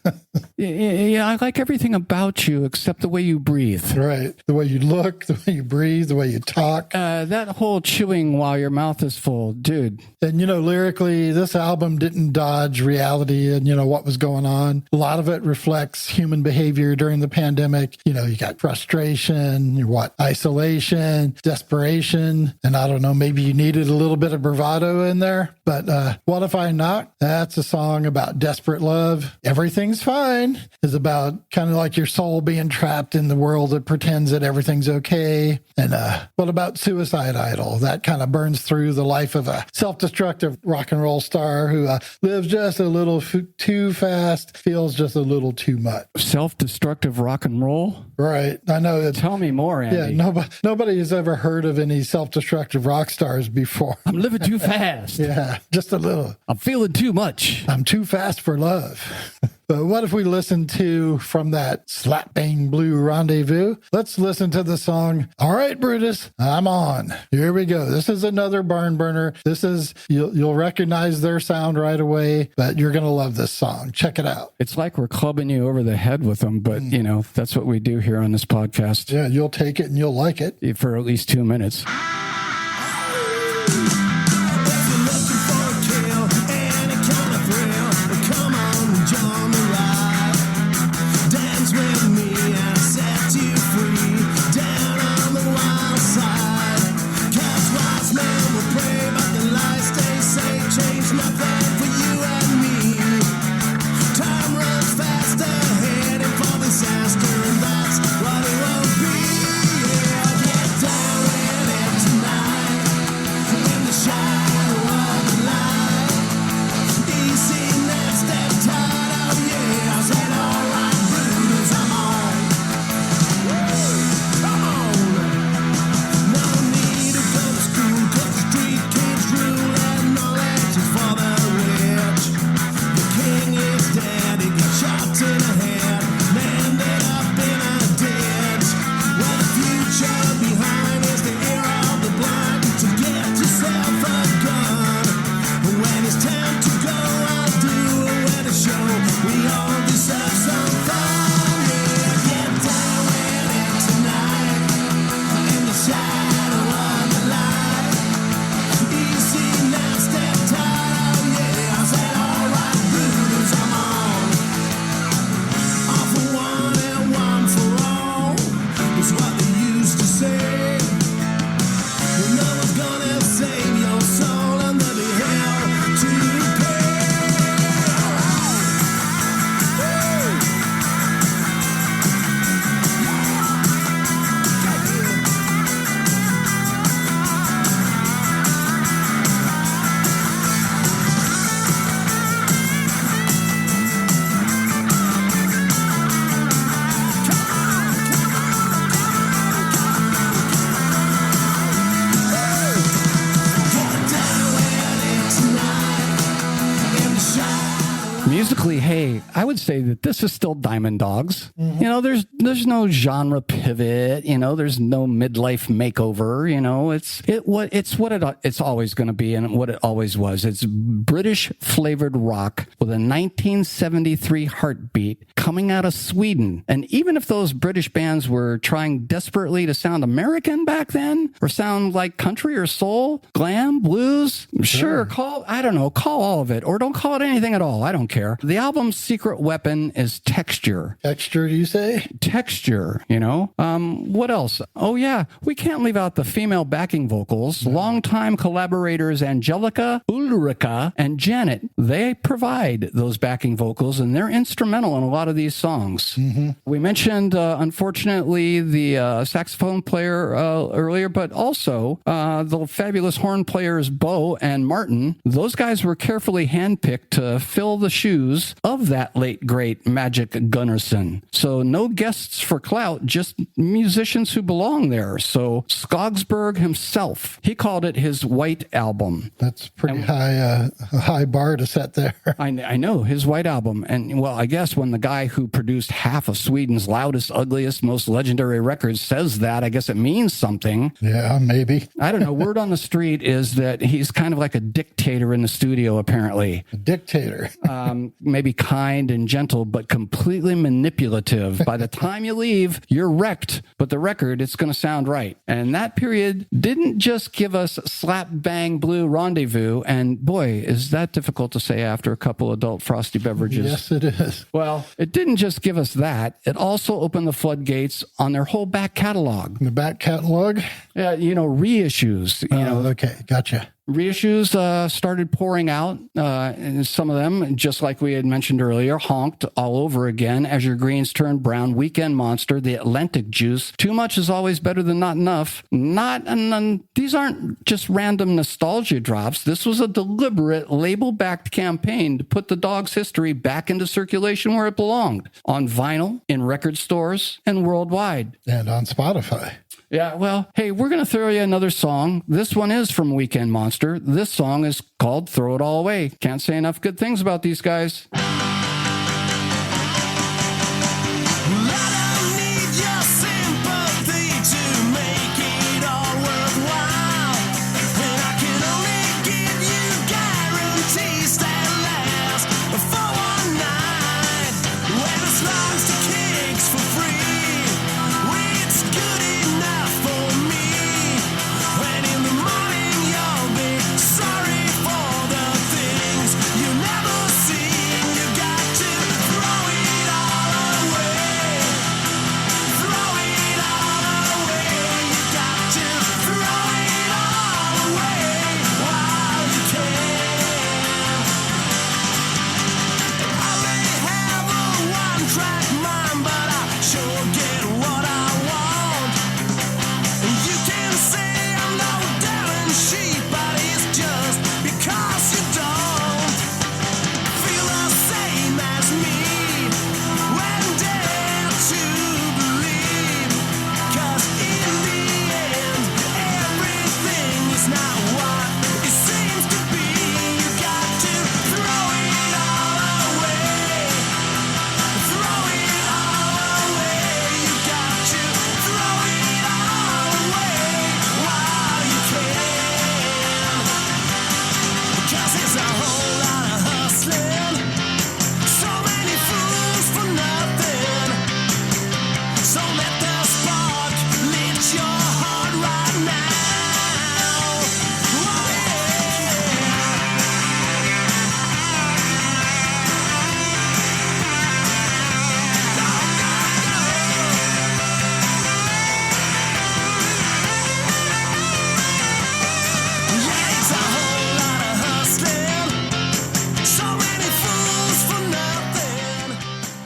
Yeah, I like everything about you except the way you breathe. Right. The way you look, the way you breathe, the way you talk. That whole chewing while your mouth is full, dude. And, lyrically, this album didn't dodge reality and, what was going on. A lot of it reflects human behavior during the pandemic. You got frustration depression, isolation, desperation, and I don't know, maybe you needed a little bit of bravado in there. But What If I Knock? That's a song about desperate love. Everything's Fine is about kind of like your soul being trapped in the world that pretends that everything's okay. And what about Suicide Idol? That kind of burns through the life of a self-destructive rock and roll star who lives just a little too fast, feels just a little too much. Self-destructive rock and roll? Right. I know that. Tell me more, Andy. Yeah, nobody has ever heard of any self-destructive rock stars before. I'm living too fast. Yeah, just a little. I'm feeling too much. I'm too fast for love. But what if we listen to, from that Slap Bang Blue Rendezvous, let's listen to the song, All Right, Brutus, I'm On. Here we go. This is another barn burner. This is, you'll recognize their sound right away, but you're going to love this song. Check it out. It's like we're clubbing you over the head with them, but, that's what we do here on this podcast. Yeah, you'll take it and you'll like it. For at least 2 minutes. Musically, hey, I would say that this is still Diamond Dogs. Mm-hmm. There's no genre pivot. There's no midlife makeover. It's always going to be and what it always was. It's British flavored rock with a 1973 heartbeat coming out of Sweden. And even if those British bands were trying desperately to sound American back then, or sound like country or soul, glam, blues, sure, call all of it, or don't call it anything at all. I don't care. The album's secret weapon is texture. Texture, you say? Texture, What else? Oh, yeah. We can't leave out the female backing vocals. Longtime collaborators Angelica, Ulrika, and Janet. They provide those backing vocals, and they're instrumental in a lot of these songs. Mm-hmm. We mentioned, unfortunately, the saxophone player earlier, but also the fabulous horn players Bo and Martin. Those guys were carefully handpicked to fill the shoes of that late great Magic Gunnarsson. So no guests for clout, just musicians who belong there. So Skogsberg himself, he called it his White Album. That's pretty high bar to set there. I know, his White Album. And well, I guess when the guy who produced half of Sweden's loudest, ugliest, most legendary records says that, I guess it means something. Yeah, maybe. I don't know. Word on the street is that he's kind of like a dictator in the studio, apparently. A dictator. maybe kind and gentle, but completely manipulative. By the time you leave, you're wrecked, but the record, it's going to sound right. And that period didn't just give us slap bang blue rendezvous. And boy, is that difficult to say after a couple adult frosty beverages. Yes, it is. Well, it didn't just give us that. It also opened the floodgates on their whole back catalog. The back catalog? Yeah, reissues. Okay, gotcha. Reissues started pouring out, and some of them, just like we had mentioned earlier, honked all over again as your greens turned brown. Weekend Monster, the Atlantic Juice. Too much is always better than not enough. These aren't just random nostalgia drops. This was a deliberate label-backed campaign to put the Dogs' history back into circulation where it belonged, on vinyl, in record stores, and worldwide. And on Spotify. Yeah, well, hey, we're going to throw you another song. This one is from Weekend Monster. This song is called Throw It All Away. Can't say enough good things about these guys.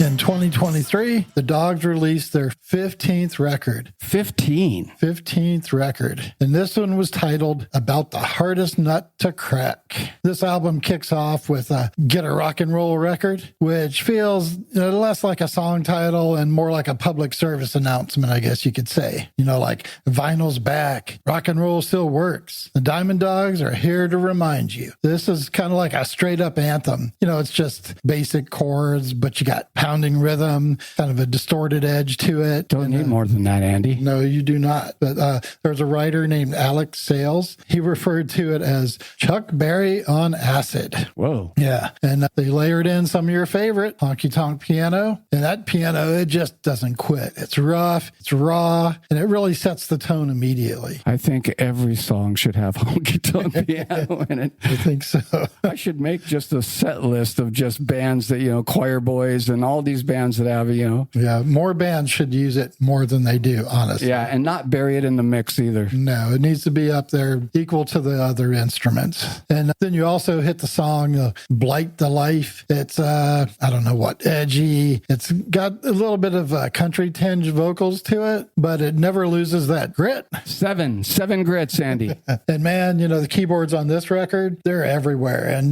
In 2023, the Dogs released their 15th record. 15th record. And this one was titled About the Hardest Nut to Crack. This album kicks off with a Get a Rock and Roll record, which feels less like a song title and more like a public service announcement, I guess you could say. Like vinyl's back. Rock and roll still works. The Diamond Dogs are here to remind you. This is kind of like a straight up anthem. It's just basic chords, but you got pounding rhythm, kind of a distorted edge to it. Don't need more than that, Andy. No, you do not. But there's a writer named Alex Sales. He referred to it as Chuck Berry on acid. Whoa. Yeah. And they layered in some of your favorite honky tonk piano. And that piano, it just doesn't quit. It's rough, it's raw, and it really sets the tone immediately. I think every song should have honky tonk piano in it. I think so. I should make just a set list of just bands that, Choir Boys and all these bands that have, Yeah, more bands should use it more than they do, honestly. Yeah, and not bury it in the mix either. No, it needs to be up there equal to the other instruments. And then you also hit the song Blight the Life. It's, I don't know what, edgy. It's got a little bit of country tinge vocals to it, but it never loses that grit. Seven grits, Andy. And man, the keyboards on this record, they're everywhere. And,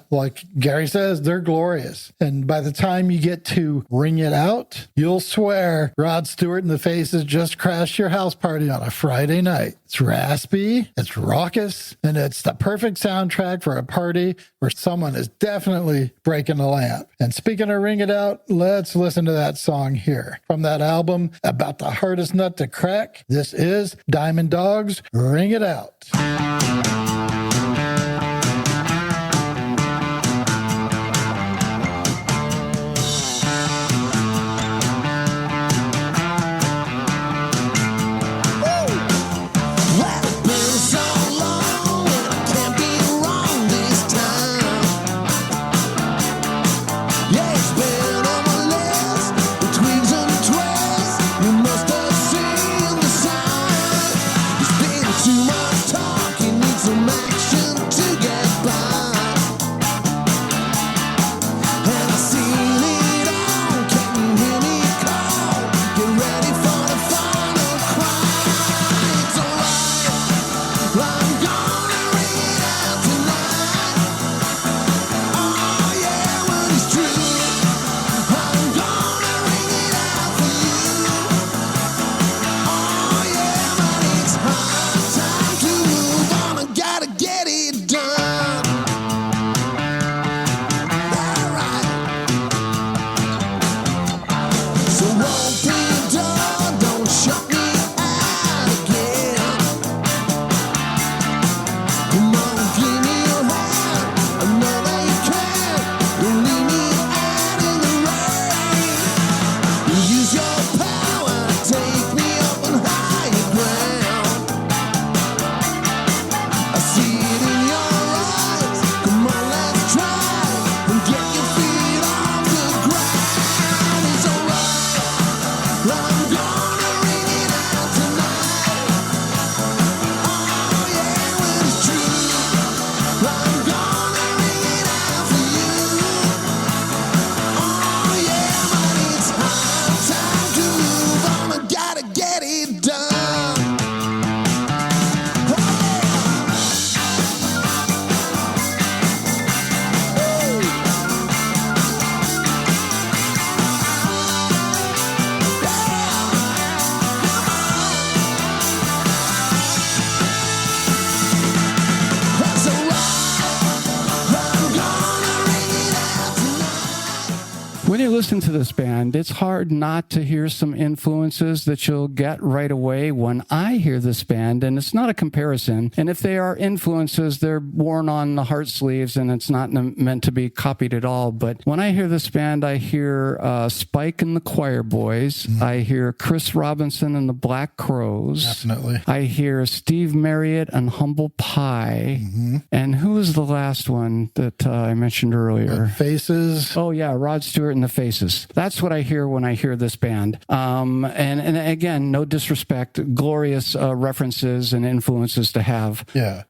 like Gary says, they're glorious. And by the time you get to Ring It Out, you'll swear Rod Stewart and the Faces just crashed your house party on a Friday night. It's raspy, it's raucous, and it's the perfect soundtrack for a party where someone is definitely breaking a lamp. And speaking of Ring It Out, let's listen to that song here. From that album, About the Hardest Nut to Crack, this is Diamond Dogs, Ring It Out. Yeah, it's been on my list. The twigs and the twists. You must have seen the sign. There's been too much talk. You need some action to get by. And I've seen it all. Can you hear me call? Get ready for the final cry. It's alright. I'm gonna ring it out tonight. Oh yeah, when it's true. I'm gonna ring it out for you. Oh yeah, but it's hard time to move on. I gotta get it done. Alright. So open the door, don't shut me out again. Come on, give me your hand. I know that you can. Don't leave me out in the rain. You use your power, take me up on higher ground. I see it in your eyes. Come on, let's try and get your feet off the ground. It's alright. I'm gonna ring it out tonight. Oh yeah, when it's true. I'm gonna ring it out for you. Oh yeah, but it's hard time to move on. I gotta get it done. That's alright. I'm gonna ring it out tonight. When you listen to this band, it's hard not to hear some influences that you'll get right away when I hear this band, and it's not a comparison. And if they are influences, they're worn on the heart sleeves, and it's not meant to be copied at all. But when I hear this band, I hear Spike and the Choir Boys. I hear Chris Robinson and the Black Crows. Definitely. I hear Steve Marriott and Humble Pie. And who was the last one that I mentioned earlier? Faces. Oh yeah, Rod Stewart and the Faces. That's what I hear when I hear this band. And again, no disrespect, glorious references and influences to have. Yeah.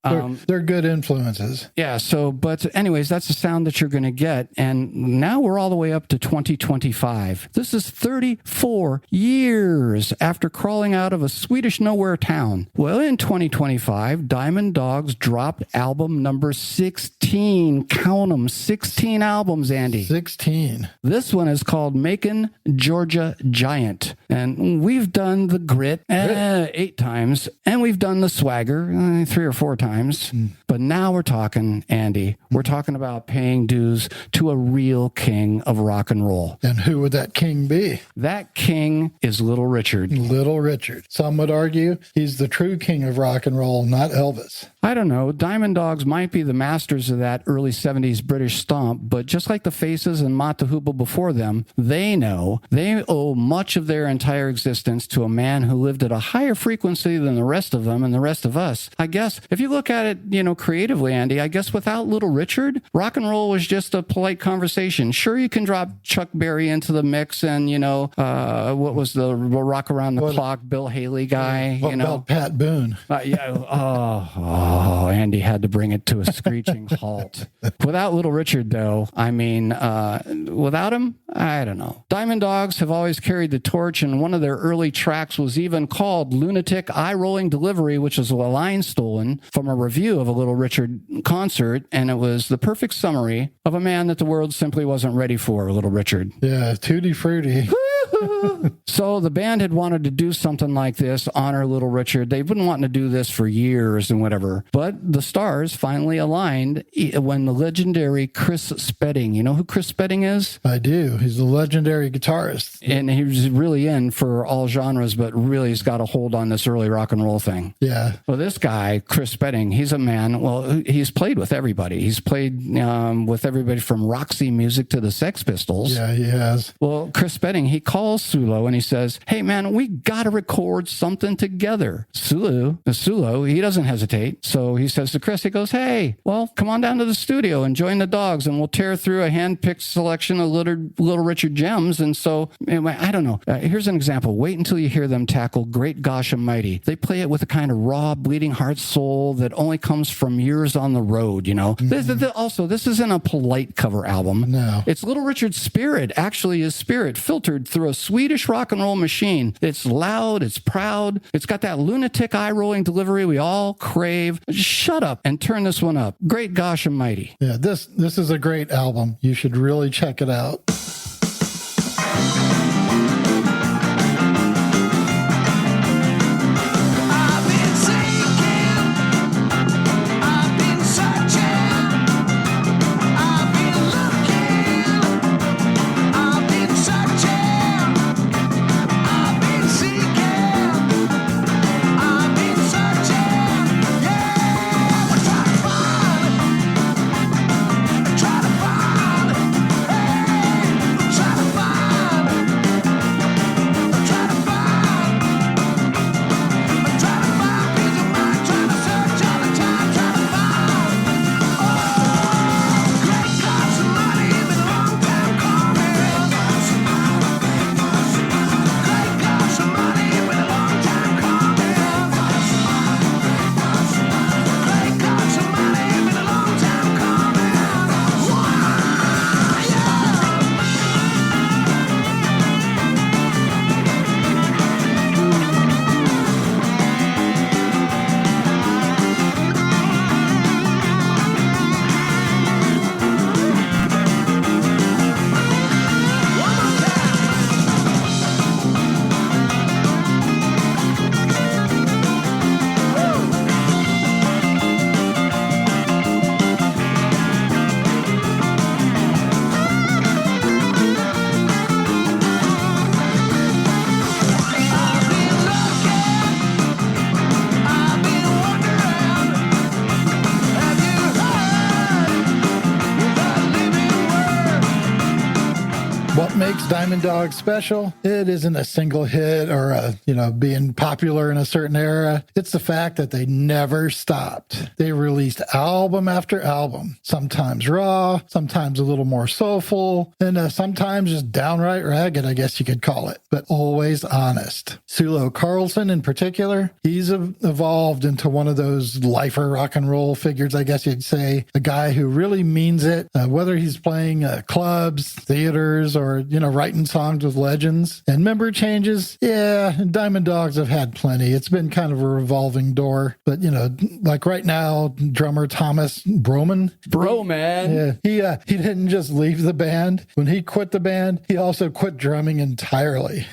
They're good influences. Yeah. So, but anyways, that's the sound that you're going to get. And now we're all the way up to 2025. This is 34 years after crawling out of a Swedish nowhere town. Well, in 2025, Diamond Dogs dropped album number 16. Count them, 16 albums, Andy. 16. This one is called Macon, Georgia Giant. And we've done the Grit 8 times, and we've done the Swagger 3 or 4 times. But now we're talking, Andy, we're talking about paying dues to a real king of rock and roll. And who would that king be? That king is Little Richard. Little Richard. Some would argue he's the true king of rock and roll, not Elvis. I don't know. Diamond Dogs might be the masters of that early 70s British stomp, but just like the Faces and Mott the Hoople before them, they know they owe much of their entire existence to a man who lived at a higher frequency than the rest of them and the rest of us. I guess if you look at it, creatively, Andy, I guess without Little Richard, rock and roll was just a polite conversation. Sure, you can drop Chuck Berry into the mix and, what was the Rock Around the Clock, Bill Haley guy, What about Pat Boone? Andy had to bring it to a screeching halt. Without Little Richard, though, without him, I don't know. Diamond Dogs have always carried the torch, and one of their early tracks was even called Lunatic Eye-Rolling Delivery, which is a line stolen from a review of a Little Richard concert, and it was the perfect summary of a man that the world simply wasn't ready for, Little Richard. Yeah, Tutti Frutti. So the band had wanted to do something like this, honor Little Richard. They've been wanting to do this for years and whatever. But the stars finally aligned when the legendary Chris Spedding, you know who Chris Spedding is? I do. He's a legendary guitarist. And he was really in for all genres, but really he's got a hold on this early rock and roll thing. Yeah. Well, this guy, Chris Spedding, he's a man, well, he's played with everybody. He's played with everybody from Roxy Music to the Sex Pistols. Yeah, he has. Well, Chris Spedding, he calls Sulo and he says, hey, man, we got to record something together. Sulo, he doesn't hesitate. So he says to Chris, he goes, hey, well, come on down to the studio and join the dogs and we'll tear through a hand-picked selection of Little Richard gems. And so, anyway, I don't know. Here's an example. Wait until you hear them tackle Great Gosh Almighty. They play it with a kind of raw, bleeding heart soul that only comes from years on the road, you know. This isn't a polite cover album. No. It's Little Richard's spirit, actually his spirit, filtered through a Swedish rock and roll machine. It's loud, it's proud, it's got that lunatic eye-rolling delivery we all crave. Just shut up and turn this one up. Great Gosh Almighty. Yeah, this is a great album. You should really check it out. I've been seeking, I've been searching, I've been looking, I've been searching, I've been seeking, I've been searching, yeah, we're trying to find, hey, we're trying to find, peace of mind, trying to search all the time, trying to find, oh, great God, somebody been a long time coming. Great God, somebody been a long time coming. Great God, somebody been a long time coming. Why, yeah. I've been looking, I've been wondering, have you heard the living word? What makes Diamond Dog special? It isn't a single hit or being popular in a certain era. It's the fact that they never stopped. They released album after album, sometimes raw, sometimes a little more soulful, and sometimes just downright ragged, I guess you could call it, but always honest. Sulo Carlson in particular, he's evolved into one of those lifer rock and roll figures, I guess you'd say, a guy who really means it, whether he's playing clubs, theaters, or writing songs with legends. And member changes, yeah, Diamond Dogs have had plenty. It's been kind of a revolving door. But, like right now, drummer Thomas Broman. Yeah, he didn't just leave the band. When he quit the band, he also quit drumming entirely.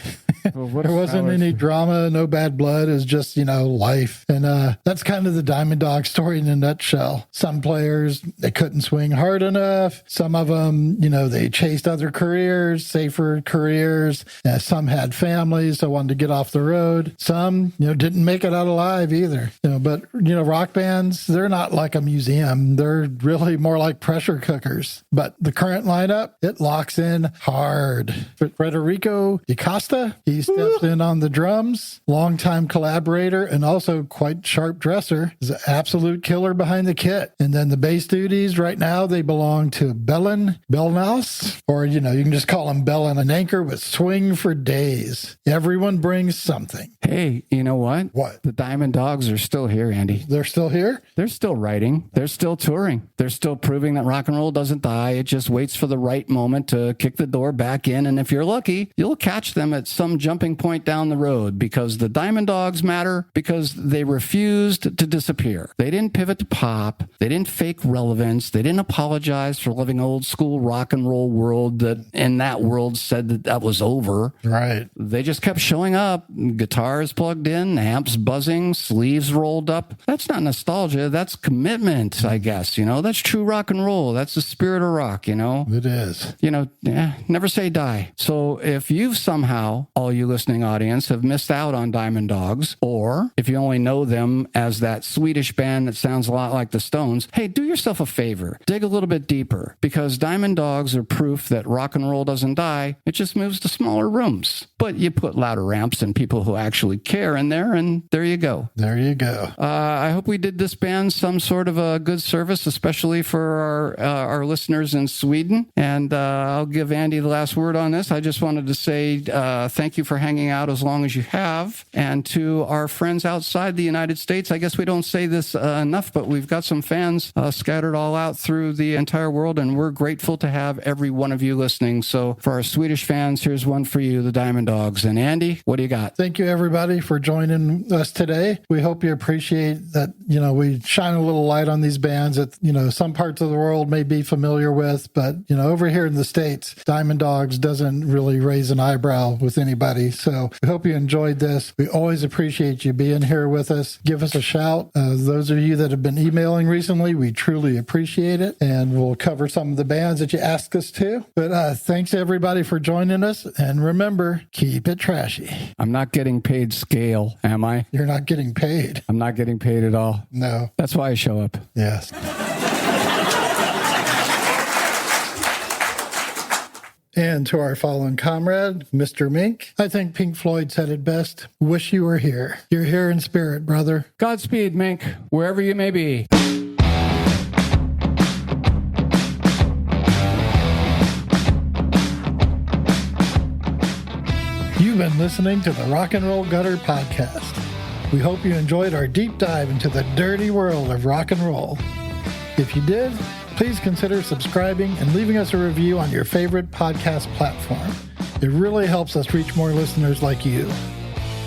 Well, there wasn't any drama, no bad blood. It was just, life. And that's kind of the Diamond Dog story in a nutshell. Some players, they couldn't swing hard enough. Some of them, they chased other careers, safer careers. Some had families, so wanted to get off the road. Some, didn't make it out alive either. But, rock bands, they're not like a museum. They're really more like pressure cookers. But the current lineup, it locks in hard. Federico DaCosta, he steps in on the drums, longtime collaborator and also quite sharp dresser, is an absolute killer behind the kit. And then the bass duties right now, they belong to Belnaus, or you can just call him Bellin, an anchor with swing for days. Everyone brings something. Hey, you know what? What? The Diamond Dogs are still here, Andy. They're still here? They're still writing. They're still touring. They're still proving that rock and roll doesn't die. It just waits for the right moment to kick the door back in. And if you're lucky, you'll catch them at some jumping point down the road, because the Diamond Dogs matter because they refused to disappear. They didn't pivot to pop. They didn't fake relevance. They didn't apologize for living old school rock and roll world that in that world said that was over. Right. They just kept showing up, guitars plugged in, amps buzzing, sleeves rolled up. That's not nostalgia. That's commitment, I guess. That's true rock and roll. That's the spirit of rock, It is. never say die. So if you've somehow, all all you listening audience have missed out on Diamond Dogs, or if you only know them as that Swedish band that sounds a lot like the Stones, hey, do yourself a favor. Dig a little bit deeper, because Diamond Dogs are proof that rock and roll doesn't die. It just moves to smaller rooms. But you put louder amps and people who actually care in there, and there you go. There you go. I hope we did this band some sort of a good service, especially for our listeners in Sweden. And I'll give Andy the last word on this. I just wanted to say thank you for hanging out as long as you have. And to our friends outside the United States, I guess we don't say this enough, but we've got some fans scattered all out through the entire world, and we're grateful to have every one of you listening. So for our Swedish fans, here's one for you, the Diamond Dogs. And Andy, what do you got? Thank you, everybody, for joining us today. We hope you appreciate that, we shine a little light on these bands that, some parts of the world may be familiar with, but, over here in the States, Diamond Dogs doesn't really raise an eyebrow with anybody. So we hope you enjoyed this. We always appreciate you being here with us. Give us a shout. Those of you that have been emailing recently, we truly appreciate it. And we'll cover some of the bands that you asked us to. But thanks, everybody, for joining us. And remember, keep it trashy. I'm not getting paid scale, am I? You're not getting paid. I'm not getting paid at all. No. That's why I show up. Yes. And to our fallen comrade, Mr. Mink, I think Pink Floyd said it best. Wish you were here. You're here in spirit, brother. Godspeed, Mink, wherever you may be. You've been listening to the Rock and Roll Gutter Podcast. We hope you enjoyed our deep dive into the dirty world of rock and roll. If you did, please consider subscribing and leaving us a review on your favorite podcast platform. It really helps us reach more listeners like you.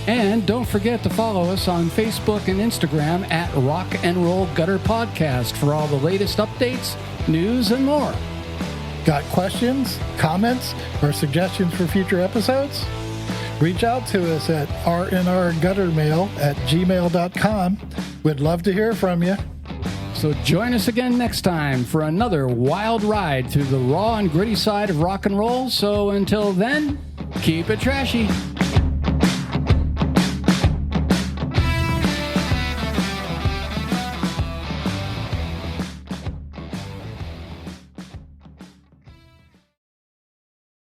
And don't forget to follow us on Facebook and Instagram at Rock and Roll Gutter Podcast for all the latest updates, news, and more. Got questions, comments, or suggestions for future episodes? Reach out to us at rnrguttermail@gmail.com. We'd love to hear from you. So join us again next time for another wild ride through the raw and gritty side of rock and roll. So until then, keep it trashy.